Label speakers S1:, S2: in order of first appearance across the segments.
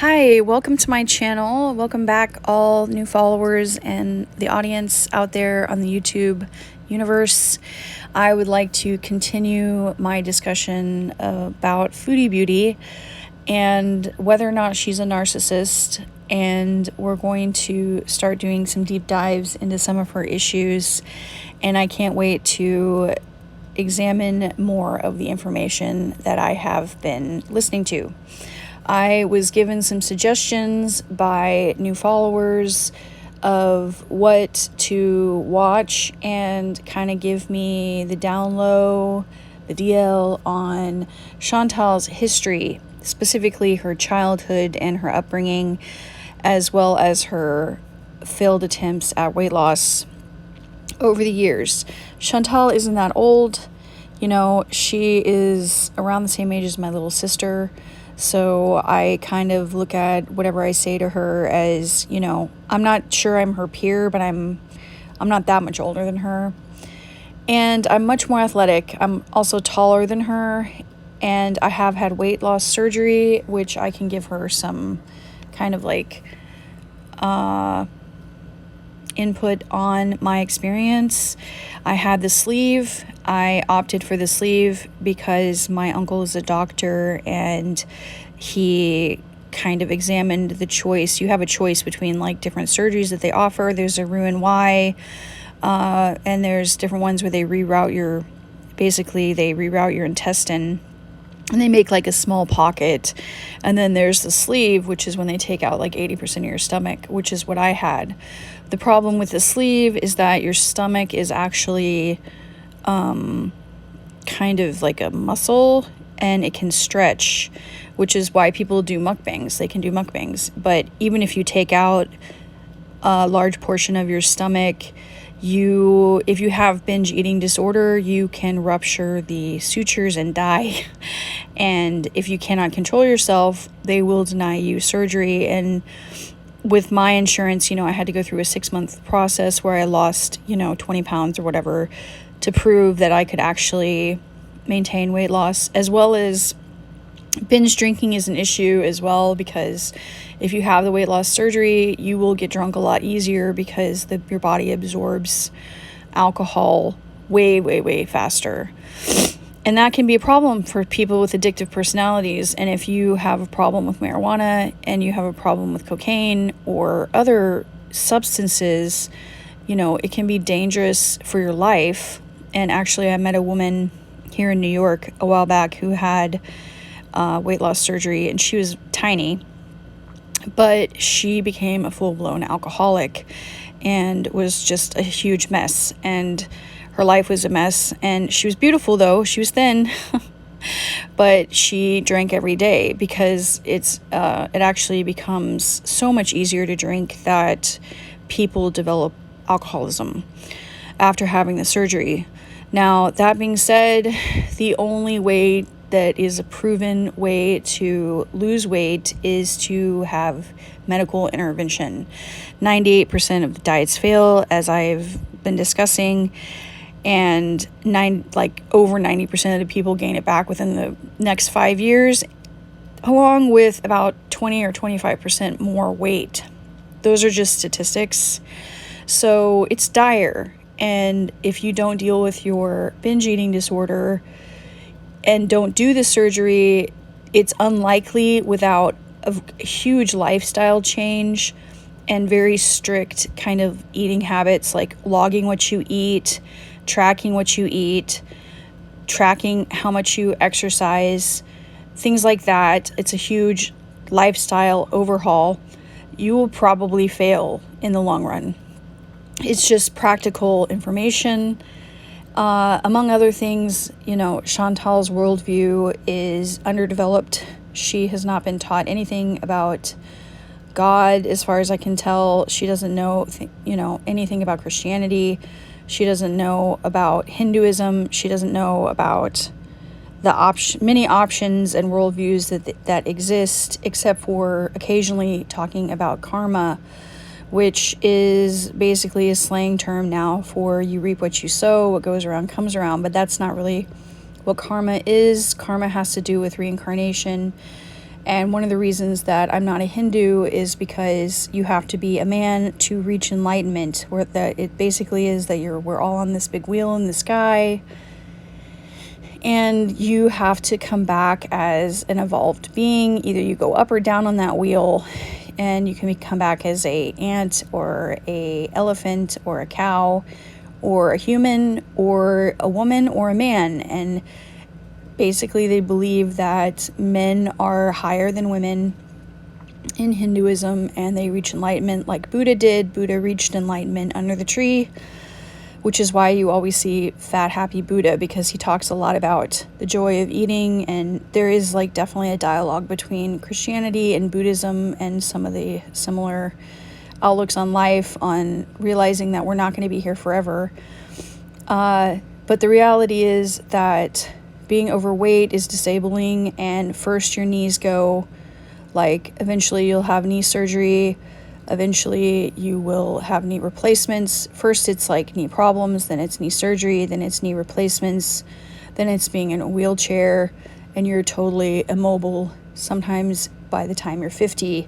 S1: Hi, welcome to my channel. Welcome back, all new followers and the audience out there on the YouTube universe. I would like to continue my discussion about Foodie Beauty and whether or not she's a narcissist. And we're going to start doing some deep dives into some of her issues. And I can't wait to examine more of the information that I have been listening to. I was given some suggestions by new followers of what to watch and kind of give me the down low, the DL on Chantal's history, specifically her childhood and her upbringing, as well as her failed attempts at weight loss over the years. Chantal isn't that old. You know, she is around the same age as my little sister. So I kind of look at whatever I say to her as, you know, I'm not sure I'm her peer, but I'm not that much older than her. And I'm much more athletic. I'm also taller than her. And I have had weight loss surgery, which I can give her some kind of like input on my experience. I had the sleeve. I opted for the sleeve because my uncle is a doctor and he kind of examined the choice. You have a choice between like different surgeries that they offer. There's a Roux-en-Y, and there's different ones where they reroute your intestine and they make like a small pocket. And then there's the sleeve, which is when they take out like 80% of your stomach, which is what I had. The problem with the sleeve is that your stomach is actually kind of like a muscle and it can stretch, which is why people do mukbangs. They can do mukbangs. But even if you take out a large portion of your stomach, if you have binge eating disorder, you can rupture the sutures and die. And if you cannot control yourself, they will deny you surgery. And with my insurance, you know, I had to go through a 6-month process where I lost, 20 pounds or whatever to prove that I could actually maintain weight loss, as well as binge drinking is an issue as well, because if you have the weight loss surgery, you will get drunk a lot easier because your body absorbs alcohol way, way, way faster. And that can be a problem for people with addictive personalities. And if you have a problem with marijuana and you have a problem with cocaine or other substances, it can be dangerous for your life. And actually, I met a woman here in New York a while back who had weight loss surgery, and she was tiny, but she became a full-blown alcoholic and was just a huge mess. And her life was a mess, and she was beautiful though. She was thin, but she drank every day because it actually becomes so much easier to drink that people develop alcoholism after having the surgery. Now, that being said, the only way that is a proven way to lose weight is to have medical intervention. 98% of the diets fail, as I've been discussing, and over 90% of the people gain it back within the next 5 years, along with about 20 or 25% more weight. Those are just statistics. So it's dire. And if you don't deal with your binge eating disorder and don't do the surgery, it's unlikely without a huge lifestyle change and very strict kind of eating habits, like logging what you eat, tracking what you eat, tracking how much you exercise, things like that. It's a huge lifestyle overhaul. You will probably fail in the long run. It's just practical information. Among other things, Chantal's worldview is underdeveloped. She has not been taught anything about God, as far as I can tell. She doesn't know, anything about Christianity. She doesn't know about Hinduism. She doesn't know about the many options and worldviews that exist, except for occasionally talking about karma, which is basically a slang term now for you reap what you sow, what goes around comes around. But that's not really what karma is. Karma has to do with reincarnation And one of the reasons that I'm not a Hindu is because you have to be a man to reach enlightenment, where that it basically is that we're all on this big wheel in the sky, and you have to come back as an evolved being. Either you go up or down on that wheel, and you can come back as a ant or a elephant or a cow or a human or a woman or a man. And basically they believe that men are higher than women in Hinduism, and they reach enlightenment like Buddha did. Buddha reached enlightenment under the tree, which is why you always see fat, happy Buddha, because he talks a lot about the joy of eating. And there is like definitely a dialogue between Christianity and Buddhism and some of the similar outlooks on life, on realizing that we're not going to be here forever. But the reality is that being overweight is disabling, and first your knees go, like eventually you'll have knee surgery, eventually you will have knee replacements. First it's like knee problems, then it's knee surgery, then it's knee replacements, then it's being in a wheelchair, and you're totally immobile sometimes by the time you're 50.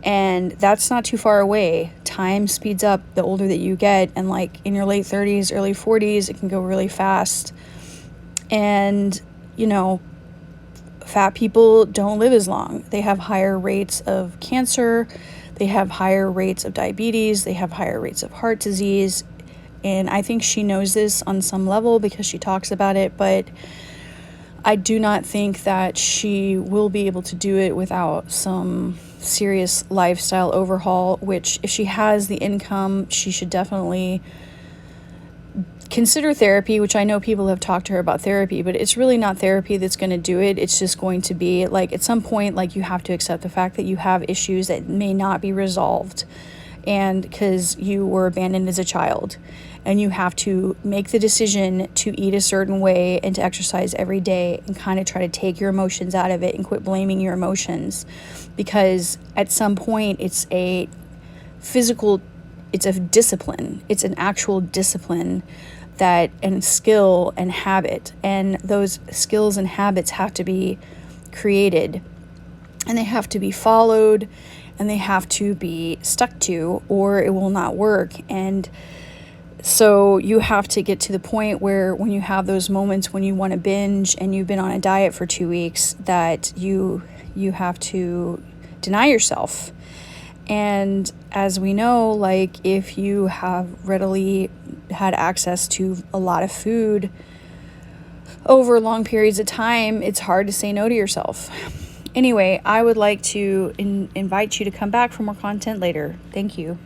S1: And that's not too far away. Time speeds up the older that you get, and like in your late 30s, early 40s, it can go really fast. And, you know, fat people don't live as long. They have higher rates of cancer, they have higher rates of diabetes, they have higher rates of heart disease. And I think she knows this on some level because she talks about it, but I do not think that she will be able to do it without some serious lifestyle overhaul, which if she has the income, she should definitely consider therapy, which I know people have talked to her about therapy, but it's really not therapy that's going to do it. It's just going to be like, at some point, like, you have to accept the fact that you have issues that may not be resolved, and because you were abandoned as a child, and you have to make the decision to eat a certain way and to exercise every day and kind of try to take your emotions out of it and quit blaming your emotions, because at some point it's a discipline. It's an actual discipline and skill and habit, and those skills and habits have to be created, and they have to be followed, and they have to be stuck to, or it will not work. And so you have to get to the point where when you have those moments when you want to binge and you've been on a diet for 2 weeks, that you have to deny yourself. And as we know, like, if you have readily had access to a lot of food over long periods of time, it's hard to say no to yourself. Anyway, I would like to invite you to come back for more content later. Thank you.